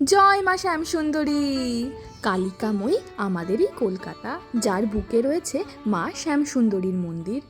জয় মা শ্যামসুন্দরী। কালিকাময়ী আমাদেরই কলকাতা, যার বুকে রয়েছে মা শ্যামসুন্দরীর মন্দির,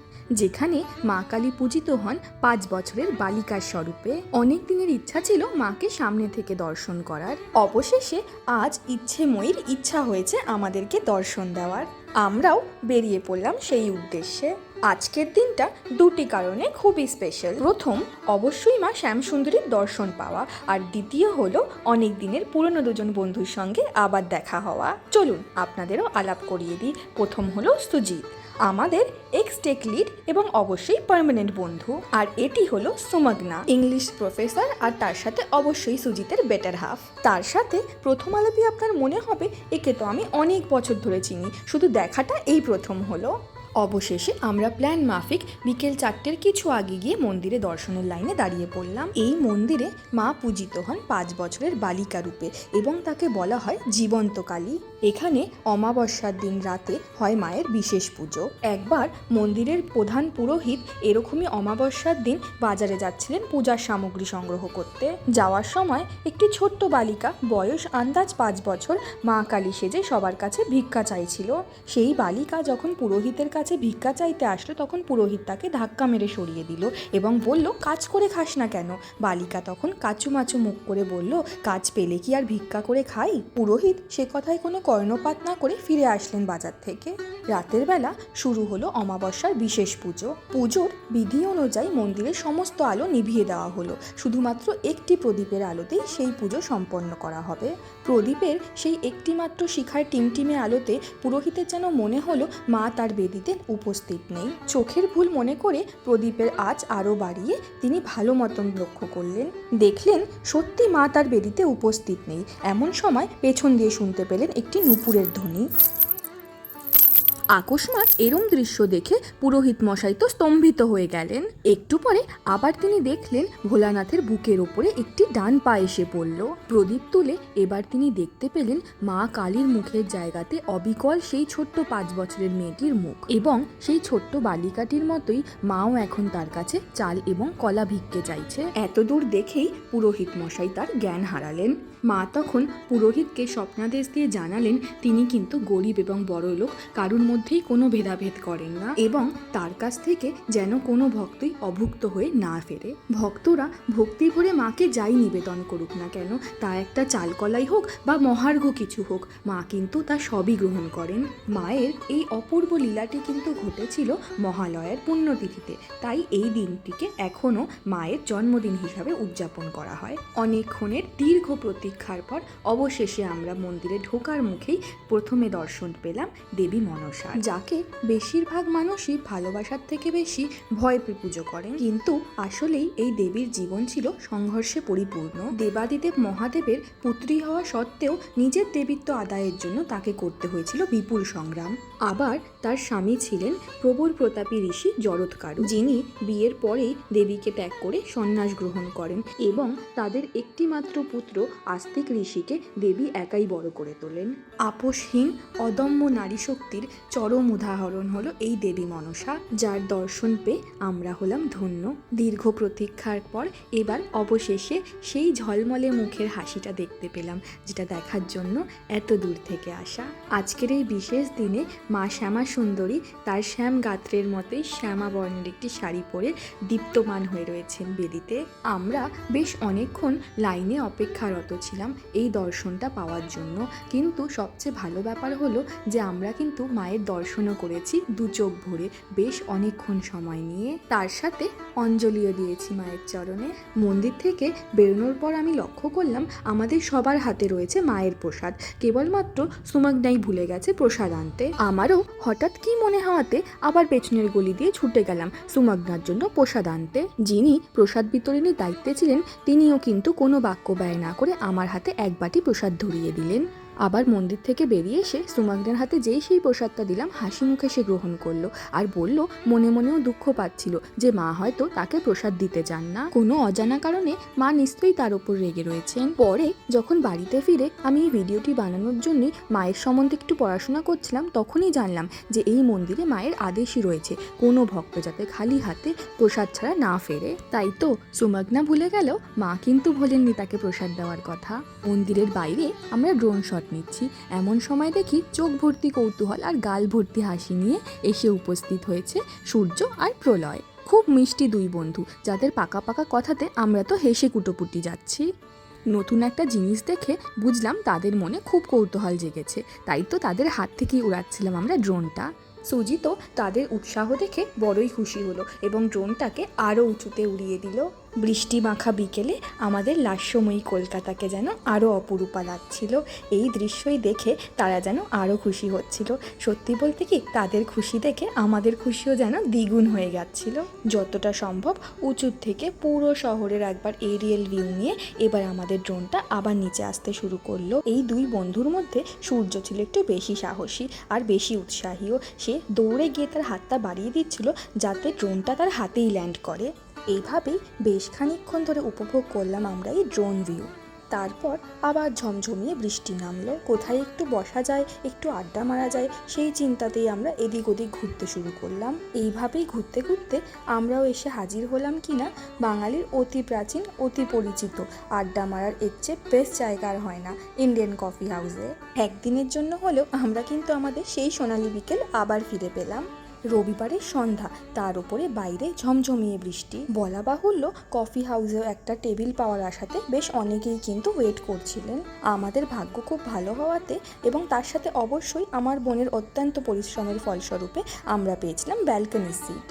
যেখানে মা কালী পূজিত হন 5 বছরের বালিকার স্বরূপে। অনেক দিনের ইচ্ছা ছিল মাকে সামনে থেকে দর্শন করার। অবশেষে আজ ইচ্ছেময়ীর ইচ্ছা হয়েছে আমাদেরকে দর্শন দেওয়ার। আমরাও বেরিয়ে পড়লাম সেই উদ্দেশ্যে। আজকের দিনটা দুটি কারণে খুবই স্পেশাল। প্রথম, অবশ্যই মা শ্যামসুন্দরীর দর্শন পাওয়া, আর দ্বিতীয় হলো অনেক দিনের পুরনো দুজন বন্ধুর সঙ্গে আবার দেখা হওয়া। চলুন আপনাদেরও আলাপ করিয়ে দিই। প্রথম হলো সুজিত, আমাদের এক্স টেক লিড এবং অবশ্যই পার্মানেন্ট বন্ধু। আর এটি হলো সুমগ্না, ইংলিশ প্রফেসর, আর তার সাথে অবশ্যই সুজিতের বেটার হাফ। তার সাথে প্রথম আলাপে আপনার মনে হবে একে তো আমি অনেক বছর ধরে চিনি, শুধু দেখাটা এই প্রথম হলো। অবশেষে আমরা প্ল্যান মাফিক বিকেল 4টের কিছু আগে গিয়ে মন্দিরে দর্শনের লাইনে দাঁড়িয়ে পড়লাম। এই মন্দিরে মা পূজিত হন 5 বছরের বালিকা রূপে এবং তাকে বলা হয় জীবন্ত কালী। এখানে অমাবস্যার দিন রাতে হয় মায়ের বিশেষ পুজো। একবার মন্দিরের প্রধান পুরোহিত এরকমই অমাবস্যার দিন বাজারে যাচ্ছিলেন পূজার সামগ্রী সংগ্রহ করতে। যাওয়ার সময় একটি ছোট্ট বালিকা, বয়স আন্দাজ 5 বছর, মা কালী সেজে সবার কাছে ভিক্ষা চাইছিল। সেই বালিকা যখন পুরোহিতের কাছে ভিক্ষা চাইতে আসলো, তখন পুরোহিত তাকে ধাক্কা মেরে সরিয়ে দিল এবং বলল, কাজ করে খাস না কেন? বালিকা তখন কাচুমাচু মুখ করে বলল, কাজ পেলে কি আর ভিক্ষা করে খাই? পুরোহিত সে কথায় কোনো কর্ণপাত না করে ফিরে আসলেন বাজার থেকে। রাতের বেলা শুরু হলো অমাবস্যার বিশেষ পুজো। পুজোর বিধি অনুযায়ী মন্দিরের সমস্ত আলো নিভিয়ে দেওয়া হলো। শুধুমাত্র একটি প্রদীপের আলোতেই সেই পুজো সম্পন্ন করা হবে। প্রদীপের সেই একটি মাত্র শিখার টিমটিমে আলোতে পুরোহিতের যেন মনে হলো মা তার বেদিতে উপস্থিত নেই। চোখের ভুল মনে করে প্রদীপের আঁচ আরও বাড়িয়ে তিনি ভালো মতন লক্ষ্য করলেন। দেখলেন সত্যি মা তার বেদিতে উপস্থিত নেই। এমন সময় পেছন দিয়ে শুনতে পেলেন একটি নূপুরের ধ্বনি। আকস্মাৎ এরম দৃশ্য দেখে পুরোহিত মশাই তো স্তম্ভিত হয়ে গেলেন। একটু পরে আবার তিনি দেখলেন ভোলানাথের বুকের ওপরে একটি ডান পা এসে পড়ল। প্রদীপ তুলে এবার তিনি দেখতে পেলেন মা কালীর মুখের জায়গাতে অবিকল সেই ছোট্ট 5 বছরের মেয়েটির মুখ, এবং সেই ছোট্ট বালিকাটির মতোই মাও এখন তার কাছে চাল এবং কলা ভিক্ষে চাইছে। এত দূর দেখেই পুরোহিত মশাই তার জ্ঞান হারালেন। মা তখন পুরোহিতকে স্বপ্নাদেশ দিয়ে জানালেন তিনি কিন্তু গরিব এবং বড়লোক কারুর মধ্যেই কোনো ভেদাভেদ করেন না, এবং তার কাছ থেকে যেন কোনো ভক্তই অভুক্ত হয়ে না ফেরে। ভক্তরা ভক্তি ভরে মাকে যাই নিবেদন করুক না কেন, তা একটা চালকলাই হোক বা মহার্ঘ কিছু হোক, মা কিন্তু তা সবই গ্রহণ করেন। মায়ের এই অপূর্ব লীলাটি কিন্তু ঘটেছিল মহালয়ার পুণ্যতিথিতে, তাই এই দিনটিকে এখনও মায়ের জন্মদিন হিসাবে উদযাপন করা হয়। অনেকক্ষণের দীর্ঘ প্রতীক্ষার পর অবশেষে আমরা মন্দিরে ঢোকার মুখেই প্রথমে দর্শন পেলাম দেবী মনসা, যাকে বেশিরভাগ মানুষই ভালোবাসার থেকে বেশি ভয় পেয়ে পুজো করেন। কিন্তু আসলেই এই দেবীর জীবন ছিল সংঘর্ষে পরিপূর্ণ। দেবাদিদেব মহাদেবের পুত্রী হওয়া সত্ত্বেও নিজের দেবীত্ব আদায়ের জন্য তাকে করতে হয়েছিল বিপুল সংগ্রাম। আবার তার স্বামী ছিলেন প্রবল প্রতাপী ঋষি জরৎকারু, যিনি বিয়ের পরেই দেবীকে ত্যাগ করে সন্ন্যাস গ্রহণ করেন এবং তাদের একটি মাত্র পুত্র আস্তিক ঋষিকে দেবী একাই বড় করে তোলেন। আপোষহীন অদম্য নারী শক্তির চরম উদাহরণ হলো এই দেবী মনসা, যার দর্শন পেয়ে আমরা হলাম ধন্য। দীর্ঘ প্রতীক্ষার পর এবার অবশেষে সেই ঝলমলে মুখের হাসিটা দেখতে পেলাম, যেটা দেখার জন্য এত দূর থেকে আসা। আজকের এই বিশেষ দিনে মা শ্যামা সুন্দরী তার শ্যাম গাত্রের মতোই শ্যামা বর্ণের একটি শাড়ি পরে দীপ্তমান হয়ে রয়েছেন বেদিতে। আমরা বেশ অনেকক্ষণ লাইনে অপেক্ষারত ছিলাম এই দর্শনটা পাওয়ার জন্য, কিন্তু সবচেয়ে ভালো ব্যাপার হলো যে আমরা কিন্তু মায়ের দর্শনও করেছি দু চোখ ভরে, বেশ অনেকক্ষণ সময় নিয়ে। তার সাথে অঞ্জলিও দিয়েছি মায়ের চরণে। মন্দির থেকে বেরোনোর পর আমি লক্ষ্য করলাম আমাদের সবার হাতে রয়েছে মায়ের প্রসাদ, কেবলমাত্র সুমগ্নাই ভুলে গেছে প্রসাদ আনতে। আমারও হঠাৎ কি মনে হওয়াতে আবার পেছনের গলি দিয়ে ছুটে গেলাম সুমগ্নার জন্য প্রসাদ আনতে। যিনি প্রসাদ বিতরণের দায়িত্বে ছিলেন তিনিও কিন্তু কোনো বাক্য ব্যয় না করে আমার হাতে এক বাটি প্রসাদ ধরিয়ে দিলেন। আবার মন্দির থেকে বেরিয়ে এসে সুমাগ্নের হাতে যেই সেই প্রসাদটা দিলাম, হাসি মুখে সে গ্রহণ করলো আর বলল মনে মনেও দুঃখ পাচ্ছিল যে মা হয়তো তাকে প্রসাদ দিতে চান না। কোনো অজানা কারণে মা নিশ্চয়ই তার উপর রেগে রয়েছেন। পরে যখন বাড়িতে ফিরে আমি এই ভিডিওটি বানানোর জন্য মায়ের সম্বন্ধে একটু পড়াশোনা করছিলাম, তখনই জানলাম যে এই মন্দিরে মায়ের আদেশই রয়েছে কোনো ভক্ত যাতে খালি হাতে প্রসাদ ছাড়া না ফেরে। তাই তো সুমাগনা ভুলে গেল, মা কিন্তু ভোলেননি তাকে প্রসাদ দেওয়ার কথা। মন্দিরের বাইরে আমরা ড্রোন শট নিচ্ছি, এমন সময় দেখি চোখ ভর্তি কৌতূহল আর গাল ভর্তি হাসি নিয়ে এসে উপস্থিত হয়েছে সূর্য আর প্রলয়। খুব মিষ্টি দুই বন্ধু, যাদের পাকা পাকা কথাতে আমরা তো হেসে কুটোপুটি যাচ্ছি। নতুন একটা জিনিস দেখে বুঝলাম তাদের মনে খুব কৌতূহল জেগেছে, তাই তো তাদের হাত থেকেই উড়াচ্ছিলাম আমরা ড্রোনটা। সুজিতও তাদের উৎসাহ দেখে বড়ই খুশি হলো এবং ড্রোনটাকে আরও উঁচুতে উড়িয়ে দিল। বৃষ্টি মাখা বিকেলে আমাদের লাস্যময়ী কলকাতাকে যেন আরও অপরূপা লাগছিল। এই দৃশ্যই দেখে তারা যেন আরও খুশি হচ্ছিল। সত্যি বলতে কি, তাদের খুশি দেখে আমাদের খুশিও যেন দ্বিগুণ হয়ে যাচ্ছিল। যতটা সম্ভব উঁচুর থেকে পুরো শহরের একবার এরিয়াল ভিউ নিয়ে এবার আমাদের ড্রোনটা আবার নিচে আসতে শুরু করলো। এই দুই বন্ধুর মধ্যে সূর্য ছিল একটু বেশি সাহসী আর বেশি উৎসাহীও। সে দৌড়ে গিয়ে তার হাতটা বাড়িয়ে দিচ্ছিল যাতে ড্রোনটা তার হাতেই ল্যান্ড করে। এইভাবেই বেশ খানিকক্ষণ ধরে উপভোগ করলাম আমরা এই ড্রোন ভিউ। তারপর আবার ঝমঝমিয়ে বৃষ্টি নামলো। কোথায় একটু বসা যায়, একটু আড্ডা মারা যায়, সেই চিন্তাতেই আমরা এদিক ওদিক ঘুরতে শুরু করলাম। এইভাবেই ঘুরতে ঘুরতে আমরাও এসে হাজির হলাম কিনা বাঙালির অতি প্রাচীন অতি পরিচিত আড্ডা মারার এর চেয়ে বেস্ট জায়গা আর হয় না, ইন্ডিয়ান কফি হাউসে। একদিনের জন্য হলেও আমরা কিন্তু আমাদের সেই সোনালি বিকেল আবার ফিরে পেলাম। রবিবারের সন্ধ্যা, তার উপরে বাইরে ঝমঝমিয়ে বৃষ্টি। বলা বাহুল্য কফি হাউসেও একটা টেবিল পাওয়ার আশাতে বেশ অনেকেই কিন্তু ওয়েট করছিলেন। আমাদের ভাগ্য খুব ভালো হওয়াতে এবং তার সাথে অবশ্যই আমার বোনের অত্যন্ত পরিশ্রমের ফলস্বরূপে আমরা পেয়েছিলাম ব্যালকনি সিট।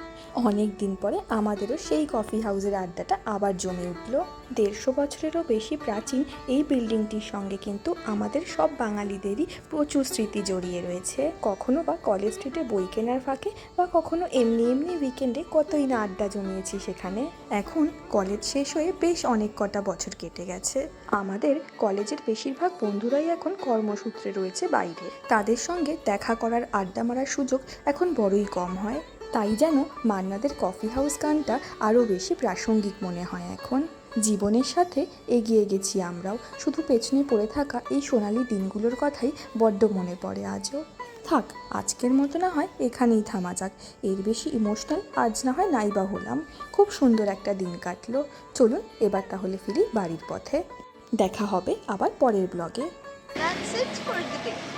অনেক দিন পরে আমাদেরও সেই কফি হাউসের আড্ডাটা আবার জমে উঠল। 150 বছরেরও বেশি প্রাচীন এই বিল্ডিংটির সঙ্গে কিন্তু আমাদের সব বাঙালিদেরই প্রচুর স্মৃতি জড়িয়ে রয়েছে। কখনো বা কলেজ স্ট্রিটে বই কেনার ফাঁকে বা কখনো এমনি এমনি উইকেন্ডে কতই না আড্ডা জমিয়েছি সেখানে। এখন কলেজ শেষ হয়ে বেশ অনেক কটা বছর কেটে গেছে। আমাদের কলেজের বেশিরভাগ বন্ধুরাই এখন কর্মসূত্রে রয়েছে বাইরে। তাদের সঙ্গে দেখা করার আড্ডা মারার সুযোগ এখন বড়ই কম হয়। তাই যেন মান্নাদের কফি হাউস গানটা আরও বেশি প্রাসঙ্গিক মনে হয় এখন। জীবনের সাথে এগিয়ে গেছি আমরাও, শুধু পেছনে পড়ে থাকা এই সোনালি দিনগুলোর কথাই বড্ড মনে পড়ে আজও। থাক, আজকের মতো না হয় এখানেই থামা যাক। এর বেশি ইমোশনাল আজ না হয় নাইবা হলাম। খুব সুন্দর একটা দিন কাটলো। চলুন এবার তাহলে ফিরি বাড়ির পথে। দেখা হবে আবার পরের ব্লগে। That's it for the day.